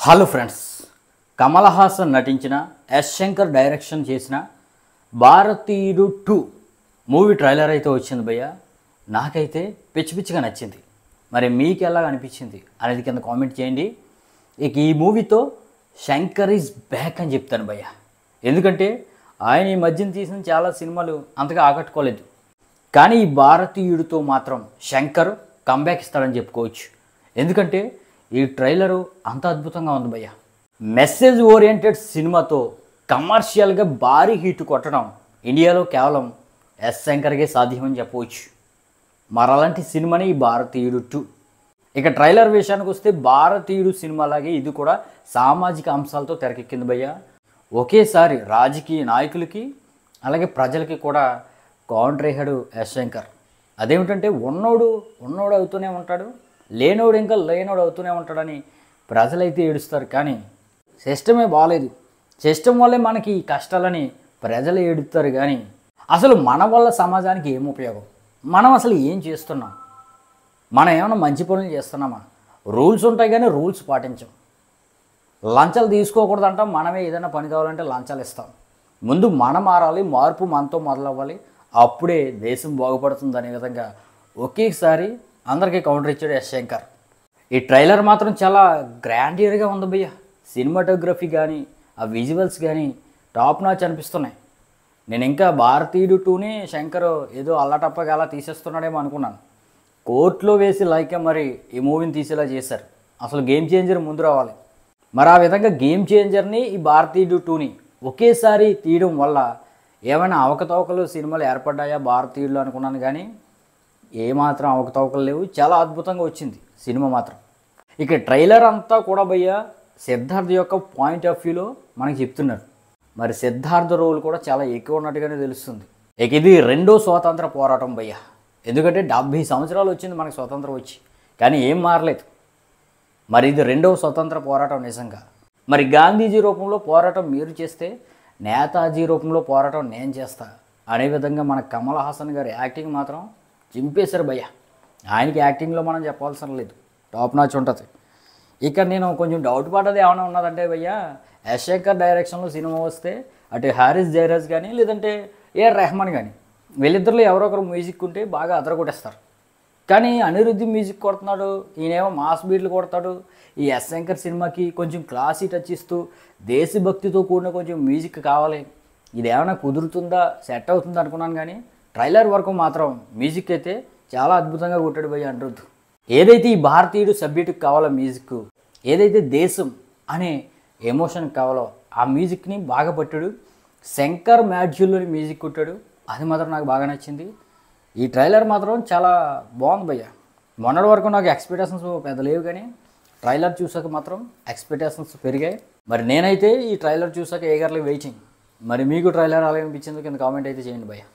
Hello friends, Kamal Haasan నటించిన yes Shankar direction చేసిన భారతీయుడు 2 మూవీ ట్రైలర్ అయితే వచ్చింది భయ్య. నాకైతే పిచ్చి పిచ్చిగా నచ్చింది. మరి మీకు ఎలా అనిపించింది అనేది కింద కామెంట్ చేయండి. ఇక ఈ మూవీతో శంకర్ ఈజ్ బ్యాక్ అని చెప్తాను భయ్య. ఎందుకంటే ఆయన ఈ మధ్యన తీసిన చాలా సినిమాలు అంతగా ఆకట్టుకోలేదు, కానీ ఈ భారతీయుడితో మాత్రం శంకర్ కంబ్యాక్ ఇస్తాడని చెప్పుకోవచ్చు. ఎందుకంటే ఈ ట్రైలరు అంత అద్భుతంగా ఉంది భయ్య. మెసేజ్ ఓరియంటెడ్ సినిమాతో కమర్షియల్గా భారీ హిట్ కొట్టడం ఇండియాలో కేవలం ఎస్ శంకర్కే సాధ్యమని చెప్పవచ్చు. మరి అలాంటి సినిమాని ఈ భారతీయుడు 2. ఇక ట్రైలర్ విషయానికి వస్తే భారతీయుడు సినిమాలాగే ఇది కూడా సామాజిక అంశాలతో తెరకెక్కింది భయ్య. ఒకేసారి రాజకీయ నాయకులకి అలాగే ప్రజలకి కూడా కౌంటర్ వేశాడు ఎస్ శంకర్. అదేమిటంటే ఉన్నోడు అవుతూనే ఉంటాడు, లేనోడు ఇంకా లేనోడు అవుతూనే ఉంటాడని ప్రజలైతే ఏడుస్తారు. కానీ సిస్టమే బాగాలేదు, సిస్టమ్ వల్లే మనకి ఈ కష్టాలని ప్రజలు ఏడుస్తారు. కానీ అసలు మన వల్ల సమాజానికి ఏం ఉపయోగం, మనం అసలు ఏం చేస్తున్నాం, మనం ఏమైనా మంచి పనులు చేస్తున్నామా? రూల్స్ ఉంటాయి కానీ రూల్స్ పాటించాం. లంచాలు తీసుకోకూడదు అంటాం, మనమే ఏదైనా పని కావాలంటే లంచాలు ఇస్తాం. ముందు మనం మారాలి, మార్పు మనతో మొదలవ్వాలి, అప్పుడే దేశం బాగుపడుతుంది అనే విధంగా ఒకేసారి అందరికీ కౌంటర్ ఇచ్చాడు ఎస్ శంకర్. ఈ ట్రైలర్ మాత్రం చాలా గ్రాండియర్గా ఉంది భయ్య. సినిమాటోగ్రఫీ కానీ ఆ విజువల్స్ కానీ టాప్ నాచ్ అనిపిస్తున్నాయి. నేను ఇంకా భారతీయుడు 2ని శంకర్ ఏదో అల్లటప్పగా అలా తీసేస్తున్నాడేమో అనుకున్నాను. కోర్టులో వేసి మరి ఈ మూవీని తీసేలా చేశారు. అసలు గేమ్ చేంజర్ ముందు రావాలి. మరి ఆ విధంగా గేమ్ చేంజర్ని ఈ భారతీయుడు 2ని ఒకేసారి తీయడం వల్ల ఏమైనా అవకతవకలు సినిమాలు ఏర్పడ్డాయా భారతీయులు అనుకున్నాను, కానీ ఏమాత్రం అవకతవకలు లేవు. చాలా అద్భుతంగా వచ్చింది సినిమా మాత్రం. ఇక ట్రైలర్ అంతా కూడా భయ్య సిద్ధార్థ్ యొక్క పాయింట్ ఆఫ్ వ్యూలో మనకి చెప్తున్నారు. మరి సిద్ధార్థ రోల్ కూడా చాలా ఎక్కువ ఉన్నట్టుగానే తెలుస్తుంది. ఇక ఇది రెండో స్వాతంత్ర పోరాటం భయ్య. ఎందుకంటే 70 సంవత్సరాలు వచ్చింది మనకి స్వతంత్రం వచ్చి, కానీ ఏం మారలేదు. మరి ఇది రెండవ స్వతంత్ర పోరాటం నిజంగా. మరి గాంధీజీ రూపంలో పోరాటం మీరు చేస్తే నేతాజీ రూపంలో పోరాటం నేను చేస్తా అనే విధంగా మన కమల్ హాసన్ గారి యాక్టింగ్ మాత్రం చింపేశారు భయ్య. ఆయనకి యాక్టింగ్లో మనం చెప్పాల్సిన లేదు, టాప్ నాచ్ ఉంటుంది. ఇక నేను కొంచెం డౌట్ పడ్డది ఏమైనా ఉన్నదంటే భయ్య, ఎస్ శంకర్ డైరెక్షన్లో సినిమా వస్తే అటు హారిస్ జయరాజ్ కానీ లేదంటే ఏఆర్ రెహమాన్ కానీ వీళ్ళిద్దరిలో ఎవరో ఒకరు మ్యూజిక్ ఉంటే బాగా అదరగొట్టేస్తారు. కానీ అనిరుద్ధి మ్యూజిక్ కొడుతున్నాడు, ఈయనేమో మాస్ బీట్లు కొడతాడు. ఈ ఎస్ శంకర్ సినిమాకి కొంచెం క్లాసీ టచ్ ఇస్తూ దేశభక్తితో కూడిన కొంచెం మ్యూజిక్ కావాలి. ఇది ఏమైనా కుదురుతుందా, సెట్ అవుతుందా అనుకున్నాను, కానీ ట్రైలర్ వరకు మాత్రం మ్యూజిక్ అయితే చాలా అద్భుతంగా కొట్టాడు భయ్య అనిరుద్ధ్. ఏదైతే ఈ భారతీయుడు సబ్జెక్టుకి కావాలో మ్యూజిక్, ఏదైతే దేశం అనే ఎమోషన్కి కావాలో ఆ మ్యూజిక్ని బాగా పట్టాడు. శంకర్ మ్యాడ్యూల్లోని మ్యూజిక్ కొట్టాడు, అది మాత్రం నాకు బాగా నచ్చింది. ఈ ట్రైలర్ మాత్రం చాలా బాగుంది భయ్య. మొన్నటి వరకు నాకు ఎక్స్పెక్టేషన్స్ పెద్ద లేవు, కానీ ట్రైలర్ చూసాక మాత్రం ఎక్స్పెక్టేషన్స్ పెరిగాయి. మరి నేనైతే ఈ ట్రైలర్ చూసాక ఏగర్లీ వెయిటింగ్. మరి మీకు ట్రైలర్ అలా అనిపించిందో కింద కామెంట్ అయితే చేయండి భయ్య.